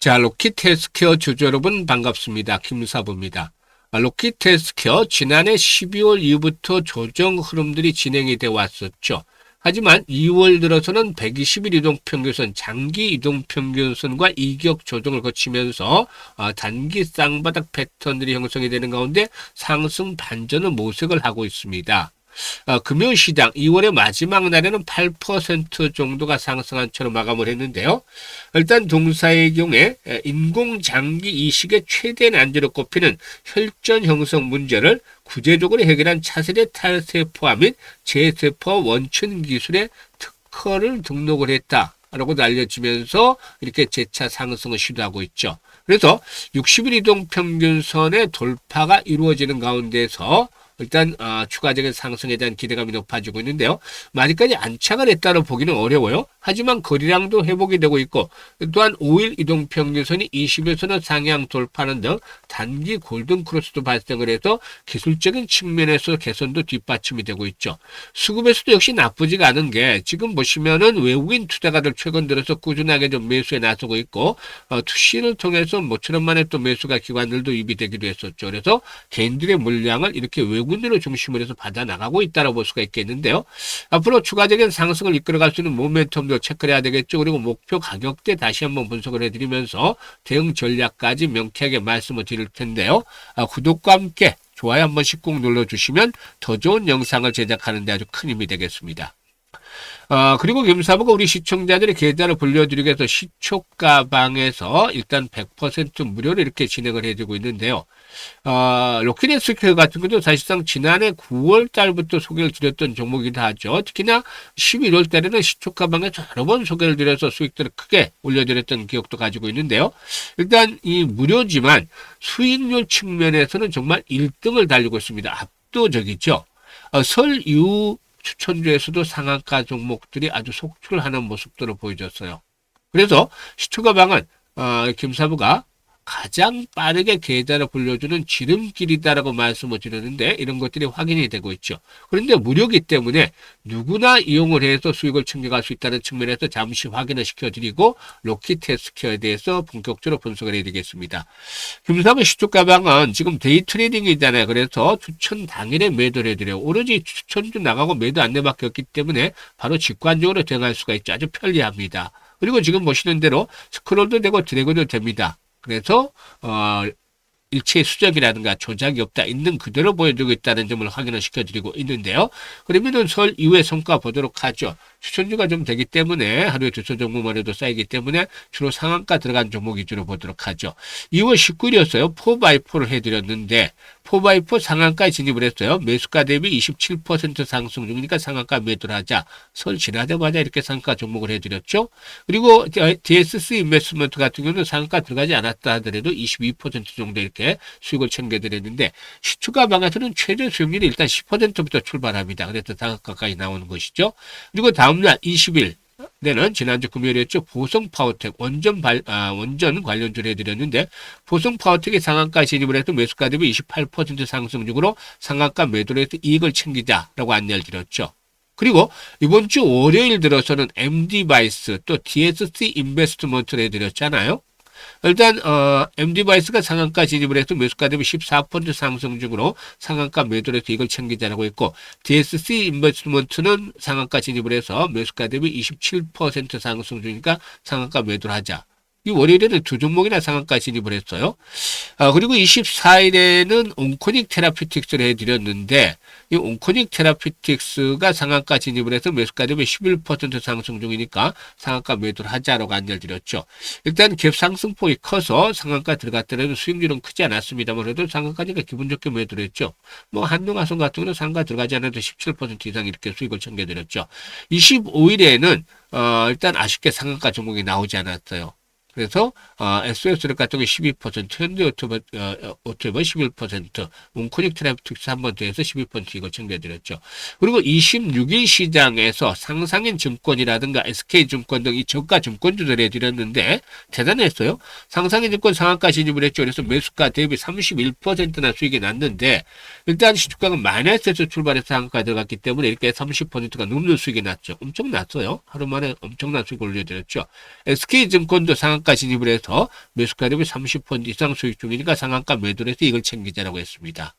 자, 로킷 헬스케어 주주 여러분 반갑습니다. 김사부입니다. 로킷 헬스케어 지난해 12월 이후부터 조정 흐름들이 진행이 되어 왔었죠. 하지만 2월 들어서는 120일 이동평균선, 장기 이동평균선과 이격 조정을 거치면서 단기 쌍바닥 패턴들이 형성이 되는 가운데 상승 반전의 모색을 하고 있습니다. 금요시장 2월의 마지막 날에는 8% 정도가 상승한 채로 마감을 했는데요. 일단 동사의 경우에 인공장기 이식의 최대 난제로 꼽히는 혈전 형성 문제를 구체적으로 해결한 차세대 탈세포화 및 재세포화 원천 기술의 특허를 등록을 했다라고 알려지면서 이렇게 재차 상승을 시도하고 있죠. 그래서 60일 이동평균선의 돌파가 이루어지는 가운데서 일단 추가적인 상승에 대한 기대감이 높아지고 있는데요. 아직까지 안착을 했다고 보기는 어려워요. 하지만 거래량도 회복이 되고 있고 또한 5일 이동평균선이 20일선을 상향 돌파하는 등 단기 골든크로스도 발생을 해서 기술적인 측면에서 개선도 뒷받침이 되고 있죠. 수급에서도 역시 나쁘지가 않은 게 지금 보시면은 외국인 투자가들 최근 들어서 꾸준하게 좀 매수에 나서고 있고 투시를 통해서 모처럼 만에 또 매수가 기관들도 유입이 되기도 했었죠. 그래서 개인들의 물량을 이렇게 외국인들을 중심으로 해서 받아나가고 있다고 볼 수가 있겠는데요. 앞으로 추가적인 상승을 이끌어갈 수 있는 모멘텀도 체크를 해야 되겠죠. 그리고 목표 가격대 다시 한번 분석을 해드리면서 대응 전략까지 명쾌하게 말씀을 드릴 텐데요. 구독과 함께 좋아요 한 번씩 꼭 눌러주시면 더 좋은 영상을 제작하는 데 아주 큰 힘이 되겠습니다. 그리고 김사부가 우리 시청자들의 계좌를 불려드리기 위해서 시초가방에서 일단 100% 무료로 이렇게 진행을 해주고 있는데요. 로킷 헬스케어 같은 것도 사실상 지난해 9월 달부터 소개를 드렸던 종목이기도 하죠. 특히나 11월 달에는 시초가방에서 여러 번 소개를 드려서 수익들을 크게 올려드렸던 기억도 가지고 있는데요. 일단 이 무료지만 수익률 측면에서는 정말 1등을 달리고 있습니다. 압도적이죠. 설 이후 추천주에서도 상한가 종목들이 아주 속출하는 모습들을 보여줬어요. 그래서 시초가방은 김사부가 가장 빠르게 계좌를 불려주는 지름길이다라고 말씀을 드렸는데 이런 것들이 확인이 되고 있죠. 그런데 무료이기 때문에 누구나 이용을 해서 수익을 챙겨갈 수 있다는 측면에서 잠시 확인을 시켜드리고 로킷 헬스케어에 대해서 본격적으로 분석을 해드리겠습니다. 김사부 시초가방은 지금 데이 트레이딩이잖아요. 그래서 추천 당일에 매도를 해드려요. 오로지 추천주 나가고 매도 안내밖에 없기 때문에 바로 직관적으로 대응할 수가 있죠. 아주 편리합니다. 그리고 지금 보시는 대로 스크롤도 되고 드래그도 됩니다. 그래서 일체 수적이라든가 조작이 없다, 있는 그대로 보여주고 있다는 점을 확인을 시켜드리고 있는데요. 그러면은 설 이후의 성과 보도록 하죠. 추천주가 좀 되기 때문에 하루에 두서 종목만 해도 쌓이기 때문에 주로 상한가 들어간 종목 위주로 보도록 하죠. 2월 19일이었어요. 4x4를 해드렸는데 4x4 상한가에 진입을 했어요. 매수가 대비 27% 상승 중이니까 상한가 매도를 하자. 설 지나자마자 이렇게 상한가 종목을 해드렸죠. 그리고 DSC 인베스트먼트 같은 경우는 상한가 들어가지 않았다 하더라도 22% 정도 이렇게 수익을 챙겨드렸는데 시초가방에서는 최저 수익률이 일단 10%부터 출발합니다. 그래서 상한가까지 나오는 것이죠. 그리고 다음날 20일 내는 지난주 금요일이었죠. 보성파워텍 원전 관련주를 해드렸는데 보성파워텍이 상한가 진입을 해서 매수가 대비 28% 상승 중으로 상한가 매도를 해서 이익을 챙기자라고 안내를 드렸죠. 그리고 이번 주 월요일 들어서는 MD바이스 또 DSC 인베스트먼트를 해드렸잖아요. 일단 MD바이스가 상한가 진입을 해서 매수가 대비 14% 상승 중으로 상한가 매도를 해서 이걸 챙기자라고 했고 DSC 인베스트먼트는 상한가 진입을 해서 매수가 대비 27% 상승 중이니까 상한가 매도를 하자. 이 월요일에는 두 종목이나 상한가 진입을 했어요. 그리고 24일에는 온코닉 테라피틱스를 해드렸는데 이 온코닉 테라피틱스가 상한가 진입을 해서 매수가 대비 11% 상승 중이니까 상한가 매도를 하자라고 안내를 드렸죠. 일단 갭 상승폭이 커서 상한가 들어갔더라도 수익률은 크지 않았습니다만 그래도 상한가니까 기분 좋게 매도를 했죠. 뭐 한동화성 같은 경우는 상한가 들어가지 않아도 17% 이상 이렇게 수익을 챙겨드렸죠. 25일에는 일단 아쉽게 상한가 종목이 나오지 않았어요. 그래서 SOS를 같은 게 12%, 현대오토버 11%, 온코닉 트래픽스 한 번 더해서 12% 이거 챙겨드렸죠. 그리고 26일 시장에서 상상인 증권이라든가 SK증권 등 이 저가 증권주들 해드렸는데 대단했어요. 상상인 증권 상한가 진입을 했죠. 그래서 매수가 대비 31%나 수익이 났는데 일단 시초가는 마이너스에서 출발해서 상한가 들어갔기 때문에 이렇게 30%가 넘는 수익이 났죠. 엄청 났어요. 하루 만에 엄청난 수익을 올려드렸죠. SK증권도 상한가 상한가 진입을 해서 매수가 대비 30% 이상 수익 중이니까 상한가 매도를 해서 이걸 챙기자라고 했습니다.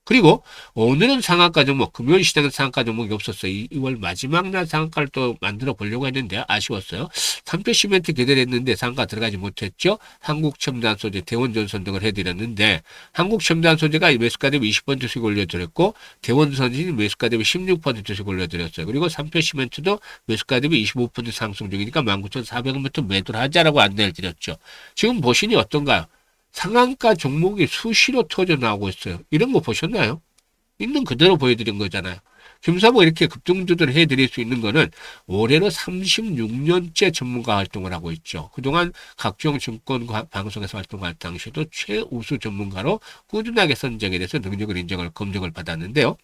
그리고 오늘은 상한가 종목, 금요일 시장은 상한가 종목이 없었어요. 2월 마지막 날 상한가를 또 만들어 보려고 했는데 아쉬웠어요. 삼표 시멘트 기대를 했는데 상한가 들어가지 못했죠. 한국첨단소재, 대원전선 등을 해드렸는데 한국첨단소재가 매수가 대비 20% 수익 올려드렸고 대원전선이 매수가 대비 16% 수익 올려드렸어요. 그리고 삼표 시멘트도 매수가 대비 25% 상승 중이니까 19,400원부터 매도를 하자라고 안내를 드렸죠. 지금 보시니 어떤가요? 상한가 종목이 수시로 터져 나오고 있어요. 이런 거 보셨나요? 있는 그대로 보여드린 거잖아요. 김사부가 이렇게 급등주들 해드릴 수 있는 거는 올해로 36년째 전문가 활동을 하고 있죠. 그동안 각종 증권 방송에서 활동할 당시에도 최우수 전문가로 꾸준하게 선정이 돼서 능력을 인정을 검증을 받았는데요.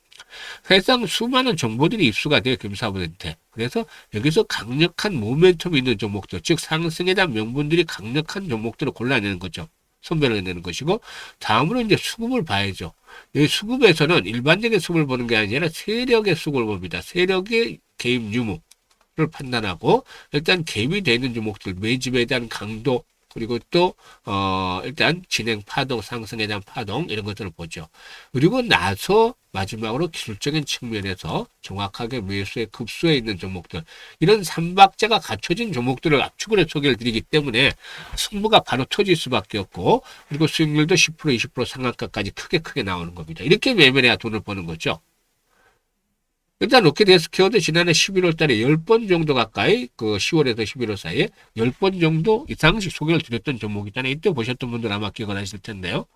사실상 수많은 정보들이 입수가 돼요. 김사부한테. 그래서 여기서 강력한 모멘텀이 있는 종목들, 즉 상승에 대한 명분들이 강력한 종목들을 골라내는 거죠. 선별을 해내는 것이고, 다음으로 이제 수급을 봐야죠. 이 수급에서는 일반적인 수급을 보는 게 아니라 세력의 수급을 봅니다. 세력의 개입 유무를 판단하고, 일단 개입이 되는 종목들, 매집에 대한 강도, 그리고 또, 일단 진행 파동, 상승에 대한 파동, 이런 것들을 보죠. 그리고 나서 마지막으로 기술적인 측면에서 정확하게 매수에 급수에 있는 종목들, 이런 삼박자가 갖춰진 종목들을 압축을 해 소개를 드리기 때문에 승부가 바로 터질 수밖에 없고, 그리고 수익률도 10%, 20% 상한가까지 크게 나오는 겁니다. 이렇게 매매를 해야 돈을 버는 거죠. 일단 로켓 헬스케어도 지난해 11월 달에 10번 정도 가까이, 10월에서 11월 사이에 10번 정도 이상씩 소개를 드렸던 종목이잖아요. 이때 보셨던 분들 아마 기억을 하실 텐데요.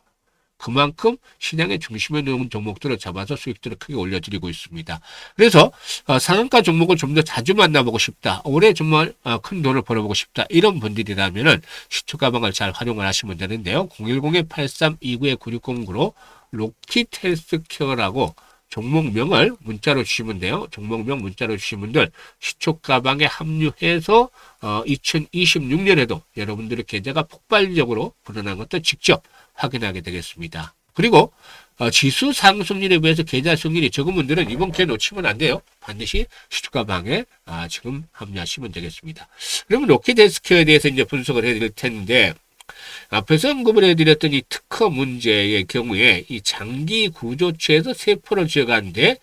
그만큼 시장의 중심에 놓은 종목들을 잡아서 수익들을 크게 올려드리고 있습니다. 그래서 상한가 종목을 좀 더 자주 만나보고 싶다. 올해 정말 큰 돈을 벌어보고 싶다. 이런 분들이라면은 시초 가방을 잘 활용을 하시면 되는데요. 010-8329-9609로 로켓 헬스케어라고 종목명을 문자로 주시면 돼요. 종목명 문자로 주신 분들 시초 가방에 합류해서 2026년에도 여러분들의 계좌가 폭발적으로 불어난 것도 직접 확인하게 되겠습니다. 그리고 지수 상승률에 비해서 계좌 수익률이 적은 분들은 이번 기회 놓치면 안 돼요. 반드시 시초 가방에 지금 합류하시면 되겠습니다. 그러면 로켓 헬스케어에 대해서 이제 분석을 해드릴 텐데, 앞에서 언급을 해드렸던 이 특허 문제의 경우에 이 장기 구조체에서 세포를 쥐어가는데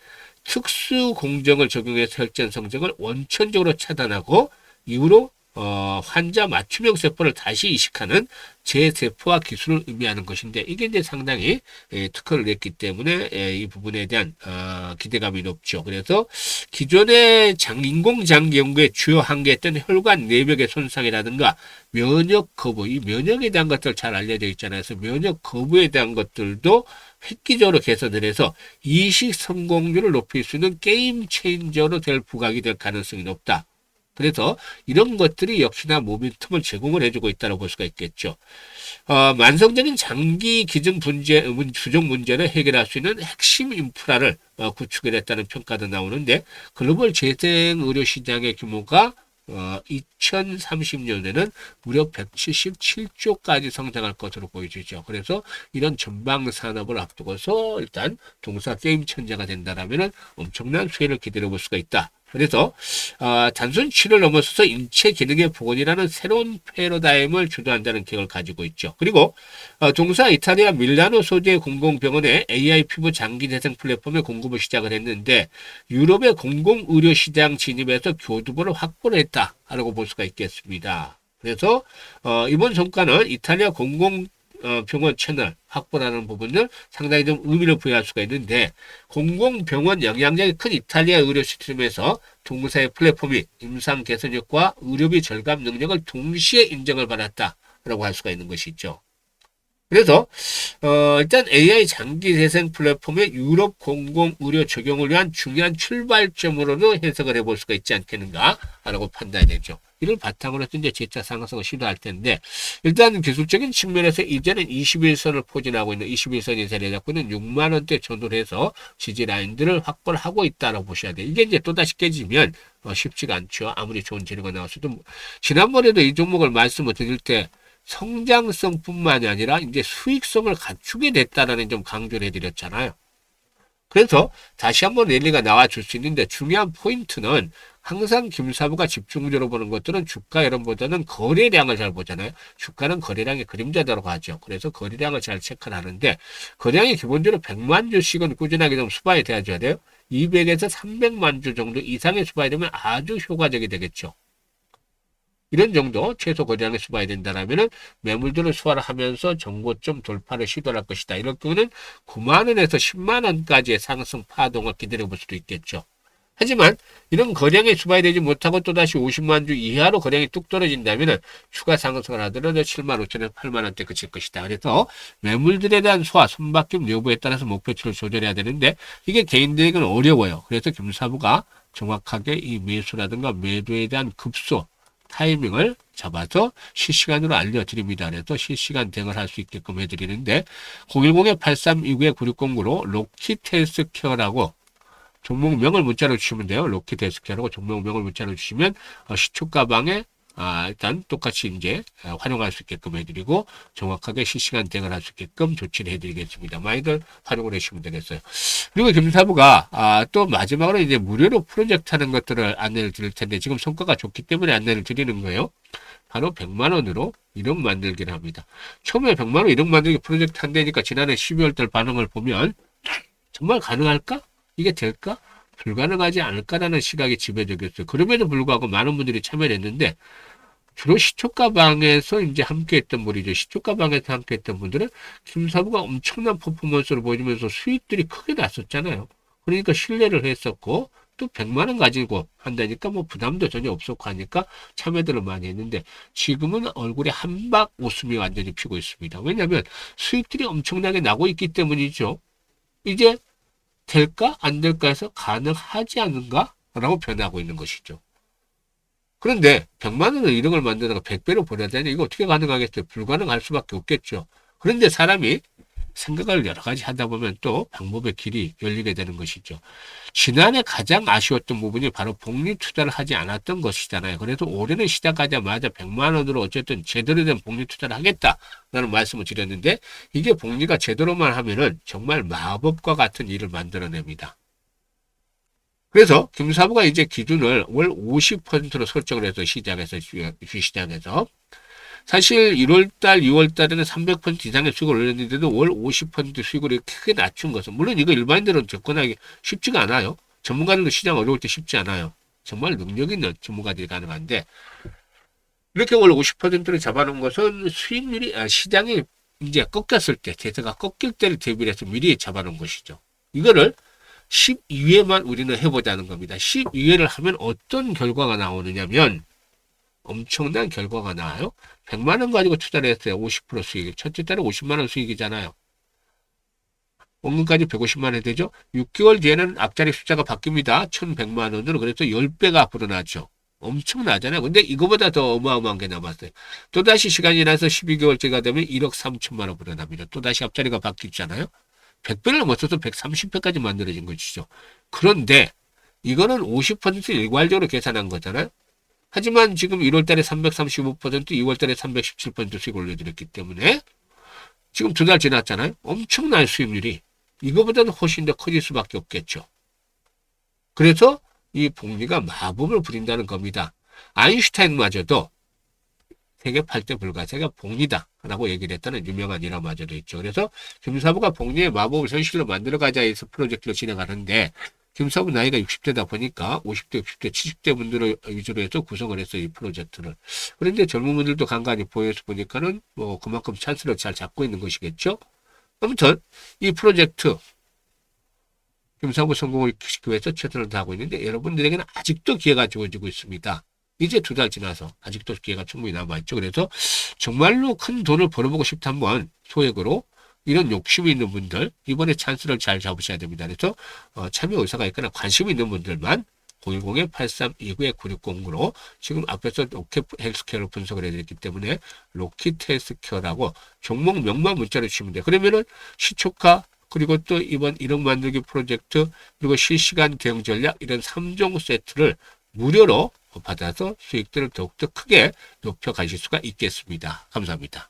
특수 공정을 적용해서 혈전 성장을 원천적으로 차단하고 이후로 환자 맞춤형 세포를 다시 이식하는 재세포화 기술을 의미하는 것인데, 이게 이제 상당히 특허를 냈기 때문에 이 부분에 대한 기대감이 높죠. 그래서 기존의 인공장기 연구의 주요 한계였던 혈관 내벽의 손상이라든가 면역 거부, 이 면역에 대한 것들 잘 알려져 있잖아요. 그래서 면역 거부에 대한 것들도 획기적으로 개선을 해서 이식 성공률을 높일 수 있는 게임 체인저로 될 부각이 될 가능성이 높다. 그래서 이런 것들이 역시나 모멘텀을 제공을 해주고 있다고 볼 수가 있겠죠. 만성적인 장기 기증 부정 문제를 해결할 수 있는 핵심 인프라를 구축해냈다는 평가도 나오는데, 글로벌 재생 의료 시장의 규모가 2030년에는 무려 177조까지 성장할 것으로 보여지죠. 그래서 이런 전방 산업을 앞두고서 일단 동사 게임 천재가 된다라면 엄청난 수혜를 기대해 볼 수가 있다. 그래서 단순 치료를 넘어서서 인체 기능의 복원이라는 새로운 패러다임을 주도한다는 계획을 가지고 있죠. 그리고 동사 이탈리아 밀라노 소재 공공병원에 AI 피부 장기 재생 플랫폼의 공급을 시작을 했는데, 유럽의 공공의료 시장 진입에서 교두보를 확보를 했다라고 볼 수가 있겠습니다. 그래서 이번 성과는 이탈리아 공공병원 채널 확보라는 부분을 상당히 좀 의미를 부여할 수가 있는데, 공공병원 영향력이 큰 이탈리아 의료 시스템에서 동사의 플랫폼이 임상 개선 효과, 의료비 절감 능력을 동시에 인정을 받았다라고 할 수가 있는 것이죠. 그래서 일단 AI 장기 재생 플랫폼의 유럽 공공의료 적용을 위한 중요한 출발점으로도 해석을 해볼 수가 있지 않겠는가라고 판단이 되죠. 이를 바탕으로 해서 이제 재차 상승을 시도할 텐데, 일단 기술적인 측면에서 이제는 21선을 포진하고 있는 21선이 자리에 잡고 있는 6만 원대 전후를 해서 지지 라인들을 확보를 하고 있다라고 보셔야 돼요. 이게 이제 또다시 깨지면 쉽지가 않죠. 아무리 좋은 재료가 나왔어도. 지난번에도 이 종목을 말씀을 드릴 때 성장성뿐만이 아니라 이제 수익성을 갖추게 됐다라는 좀 강조를 해드렸잖아요. 그래서 다시 한번 랠리가 나와줄 수 있는데 중요한 포인트는 항상 김사부가 집중적으로 보는 것들은 주가 이론보다는 거래량을 잘 보잖아요. 주가는 거래량의 그림자대로 가죠. 그래서 거래량을 잘 체크를 하는데 거래량이 기본적으로 100만 주씩은 꾸준하게 좀 수반이 돼야줘야 돼요. 200에서 300만 주 정도 이상의 수반이 되면 아주 효과적이 되겠죠. 이런 정도 최소 거래량을 수반이 된다라면은 매물들을 수화를 하면서 정고점 돌파를 시도할 것이다. 이럴 경우는 9만 원에서 10만 원까지의 상승 파동을 기다려 볼 수도 있겠죠. 하지만 이런 거량이 수반이 되지 못하고 또다시 50만 주 이하로 거량이 뚝 떨어진다면 추가 상승을 하더라도 7만 5천에서 8만 원대 그칠 것이다. 그래서 매물들에 대한 소화, 손바뀜 여부에 따라서 목표치를 조절해야 되는데 이게 개인들에게는 어려워요. 그래서 김사부가 정확하게 이 매수라든가 매도에 대한 급소, 타이밍을 잡아서 실시간으로 알려드립니다. 그래서 실시간 대응을 할 수 있게끔 해드리는데 010-8329-9609로 로키트헬스케어라고 종목명을 문자로 주시면 돼요. 로키트헬스케어라고 종목명을 문자로 주시면 시초가방에 일단 똑같이 이제 활용할 수 있게끔 해드리고 정확하게 실시간 대응을 할 수 있게끔 조치를 해드리겠습니다. 많이들 활용을 해주시면 되겠어요. 그리고 김사부가 또 마지막으로 이제 무료로 프로젝트 하는 것들을 안내를 드릴 텐데 지금 성과가 좋기 때문에 안내를 드리는 거예요. 바로 100만 원으로 1억 만들기를 합니다. 처음에 100만 원 1억 만들기 프로젝트 한다니까 지난해 12월 달 반응을 보면 정말 가능할까? 이게 될까? 불가능하지 않을까라는 시각이 지배적이었어요. 그럼에도 불구하고 많은 분들이 참여를 했는데 주로 시초가방에서 이제 함께 했던 분이죠. 시초가방에서 함께 했던 분들은 김사부가 엄청난 퍼포먼스를 보여주면서 수익들이 크게 났었잖아요. 그러니까 신뢰를 했었고 또 100만 원 가지고 한다니까 뭐 부담도 전혀 없었고 하니까 참여들을 많이 했는데 지금은 얼굴에 한박 웃음이 완전히 피고 있습니다. 왜냐하면 수익들이 엄청나게 나고 있기 때문이죠. 이제 될까? 안 될까 해서 가능하지 않은가? 라고 변하고 있는 것이죠. 그런데 100만 원을 1억을 만들다가 100배로 벌어야 되니 이거 어떻게 가능하겠어요? 불가능할 수밖에 없겠죠. 그런데 사람이 생각을 여러 가지 하다 보면 또 방법의 길이 열리게 되는 것이죠. 지난해 가장 아쉬웠던 부분이 바로 복리 투자를 하지 않았던 것이잖아요. 그래서 올해는 시작하자마자 100만 원으로 어쨌든 제대로 된 복리 투자를 하겠다라는 말씀을 드렸는데 이게 복리가 제대로만 하면은 정말 마법과 같은 일을 만들어냅니다. 그래서 김사부가 이제 기준을 월 50%로 설정을 해서 시장에서 주시장에서 사실 1월달, 2월달에는 300% 이상의 수익을 올렸는데도 월 50% 수익을 크게 낮춘 것은 물론 이거 일반인들은 접근하기 쉽지가 않아요. 전문가들도 시장 어려울 때 쉽지 않아요. 정말 능력 있는 전문가들이 가능한데 이렇게 월 50%를 잡아놓은 것은 수익률이 시장이 이제 꺾였을 때 대세가 꺾일 때를 대비해서 미리 잡아놓은 것이죠. 이거를 12회만 우리는 해보자는 겁니다. 12회를 하면 어떤 결과가 나오느냐면 엄청난 결과가 나와요. 100만 원 가지고 투자를 했어요. 50% 수익. 첫째 달에 50만 원 수익이잖아요. 원금까지 150만 원이 되죠. 6개월 뒤에는 앞자리 숫자가 바뀝니다. 1100만 원으로. 그래서 10배가 앞으로 나죠. 엄청나잖아요. 근데 이거보다 더 어마어마한 게 남았어요. 또다시 시간이 지나서 12개월째가 되면 1억 3천만 원 불어납니다. 또다시 앞자리가 바뀌잖아요. 100배를 넘어서서 130배까지 만들어진 것이죠. 그런데 이거는 50% 일괄적으로 계산한 거잖아요. 하지만 지금 1월달에 335%, 2월달에 317% 수익 올려드렸기 때문에 지금 2달 지났잖아요. 엄청난 수익률이 이거보다는 훨씬 더 커질 수밖에 없겠죠. 그래서 이 복리가 마법을 부린다는 겁니다. 아인슈타인마저도 세계 8대 불가사가 복리다 라고 얘기를 했다는 유명한 일화마저도 있죠. 그래서 김사부가 복리의 마법을 현실로 만들어가자 해서 프로젝트를 진행하는데 김사부 나이가 60대다 보니까 50대, 60대, 70대 분들을 위주로 해서 구성을 했어요. 이 프로젝트를. 그런데 젊은 분들도 간간히 보여서 보니까는 뭐 그만큼 찬스를 잘 잡고 있는 것이겠죠. 아무튼 이 프로젝트 김사부 성공을 시키기 위해서 최선을 다하고 있는데 여러분들에게는 아직도 기회가 주어지고 있습니다. 이제 2달 지나서 아직도 기회가 충분히 남아있죠. 그래서 정말로 큰 돈을 벌어보고 싶다 한번 소액으로 이런 욕심이 있는 분들 이번에 찬스를 잘 잡으셔야 됩니다. 그래서 참여 의사가 있거나 관심 있는 분들만 010-8329-9609로 지금 앞에서 로켓 헬스케어를 분석을 해드렸기 때문에 로켓 헬스케어라고 종목 명만 문자로 주시면 돼요. 그러면은 시초가 그리고 또 이번 1억 만들기 프로젝트 그리고 실시간 대응 전략 이런 3종 세트를 무료로 받아서 수익들을 더욱더 크게 높여 가실 수가 있겠습니다. 감사합니다.